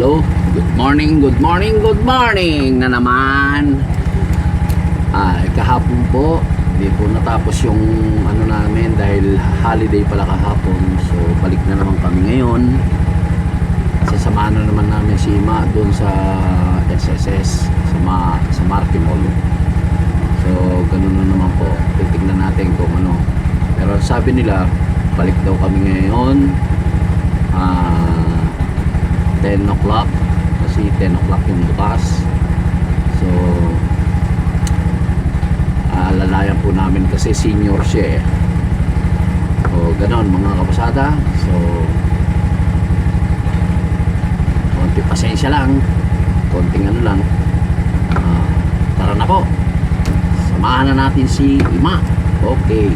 Hello, good morning na naman. Kahapon po, hindi po natapos yung ano namin dahil holiday pala kahapon. So balik na naman kami ngayon. Sasamahan na naman namin si Ma doon sa SSS sa Marque Mall. So ganun na naman po. Titignan natin kung ano. Pero sabi nila, balik daw kami ngayon 10 o'clock kasi 10 o'clock yung bukas. So alalayan po namin kasi senior siya eh. So ganon mga kapasada. So konti pasensya lang, konting ano lang. Tara na po, samahan na natin si Ima. Okay.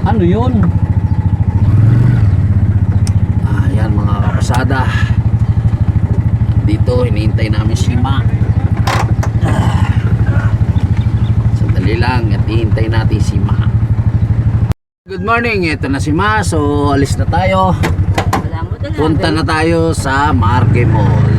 Ano yun? Ayan mga kapasada, dito hinihintay namin si Ma. Sandali lang at hihintay natin si Ma. Good morning, ito na si Ma. So alis na tayo. Punta na tayo sa Marque Mall.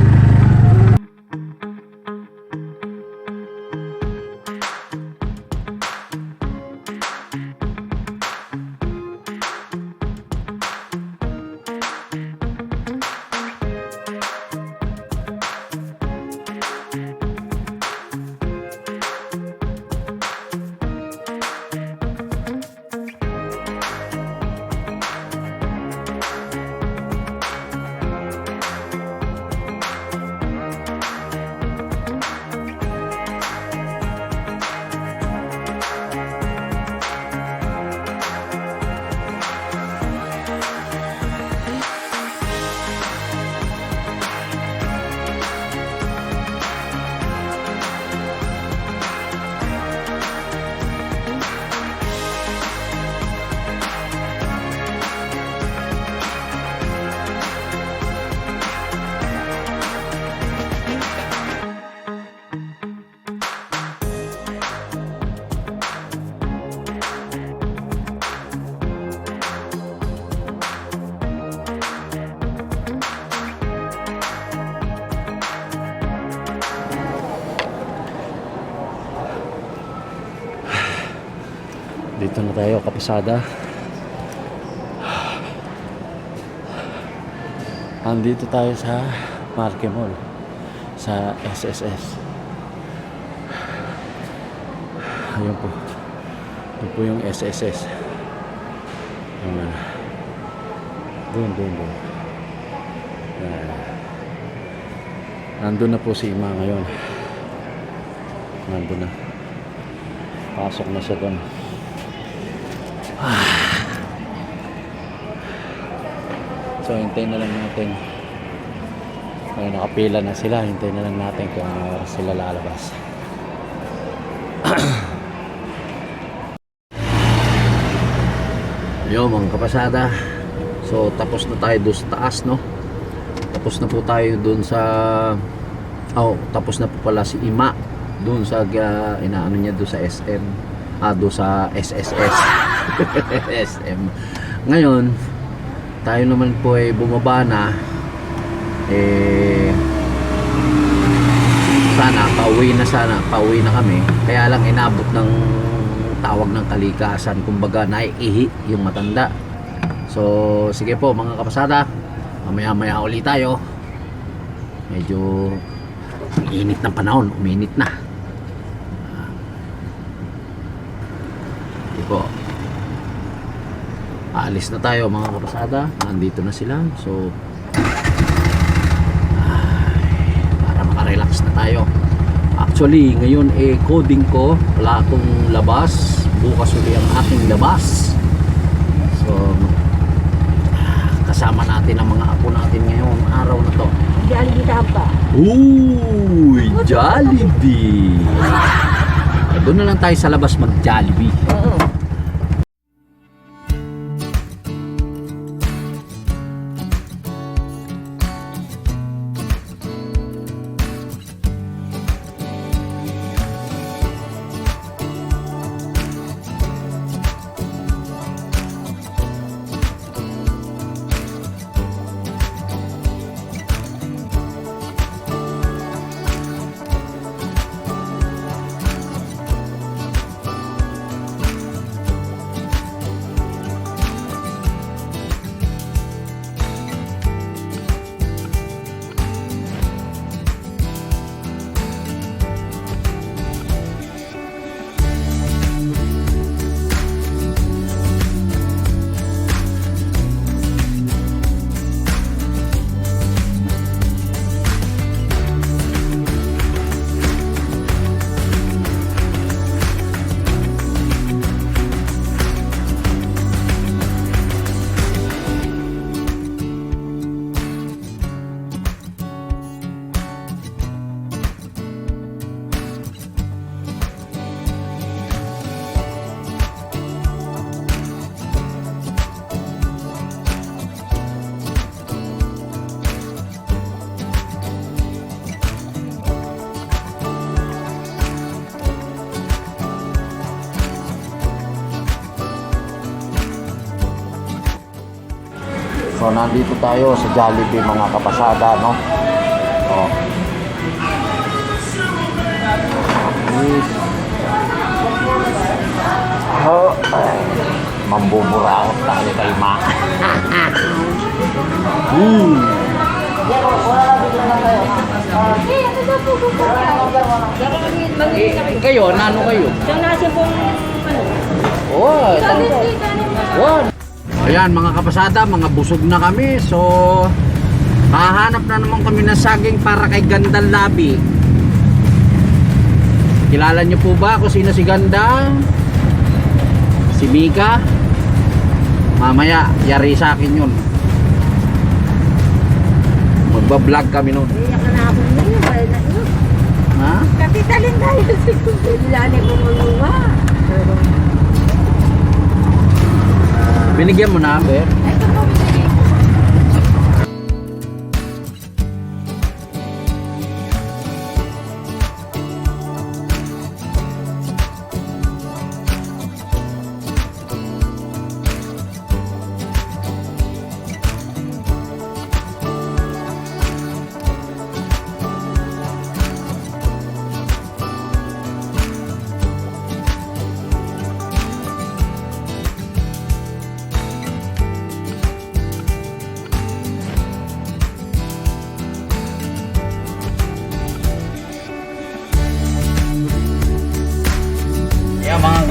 Nandito na tayo, kapasada. Nandito tayo sa Marque Mall, sa SSS. Ayun po. Ito po yung SSS. Doon. Nandun na po si Ima ngayon. Nandun na. Pasok na siya doon. So, hintayin na lang natin. Ay, nakapila na sila. Hintayin na lang natin kung sila lalabas. Yo, mga kapasada. So, tapos na tayo doon sa taas, no? Tapos na po tayo doon sa... tapos na po pala si Ima doon sa inaano niya doon sa SM. Doon sa SSS. SM. Ngayon, tayo naman po ay bumaba na. Pauwi na kami. Kaya lang inabot ng tawag ng kalikasan, kumbaga naiihi yung matanda. So sige po mga kapasada, mamaya ulit tayo. Medyo init ng panahon, uminit na. Sige po, aalis na tayo mga kapasada. Nandito na sila. So para makarelax na tayo. Actually, ngayon coding ko. Wala akong labas. Bukas ulit ang aking labas. So, kasama natin ang mga apo natin ngayon araw na to. Jollibee ka pa. Uy! Jollibee! Doon na lang tayo sa labas mag-Jollibee. Oo. So nandito tayo sa Jollibee mga kapasada, no? Mambuburaot tayo kay Ma. Kayo, nano kayo? Yung nasa pong Ayan mga kapasada, mga busog na kami. So hahanap na naman kami ng saging para kay Gandang Labi. Kilala niyo po ba kung sino si Gandang? Si Mika? Mamaya, yari sa akin yun. Magbablog kami nun. iyak na ako niyo. Wala na yun. Ha? Kapitalin tayo si Kubilani ko mga. Binigyan mo na, Ber? Ito po.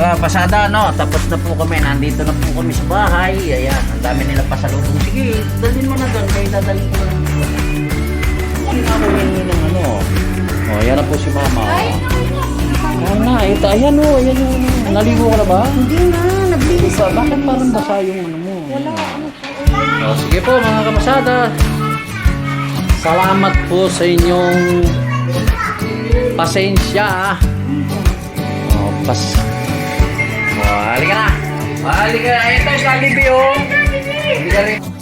mga pasada, no? Tapos na po kami. Nandito na po kami sa bahay. Ayan, ang dami nila pasalubong. Sige, dalhin mo na doon. Kaya dadalhin ko na. Ano ako yun ng ano? O, ayan na po si mama. Ayan na, ito. Ayan o, ayan o. Naligo ka na ba? Hindi na, nablinis. Bakit parang basa yung ano mo? Wala. O, sige po mga kamasada. Salamat po sa inyong pasensya. O, halika na. Halika na. Ito, Jollibee, oh. Halika rin.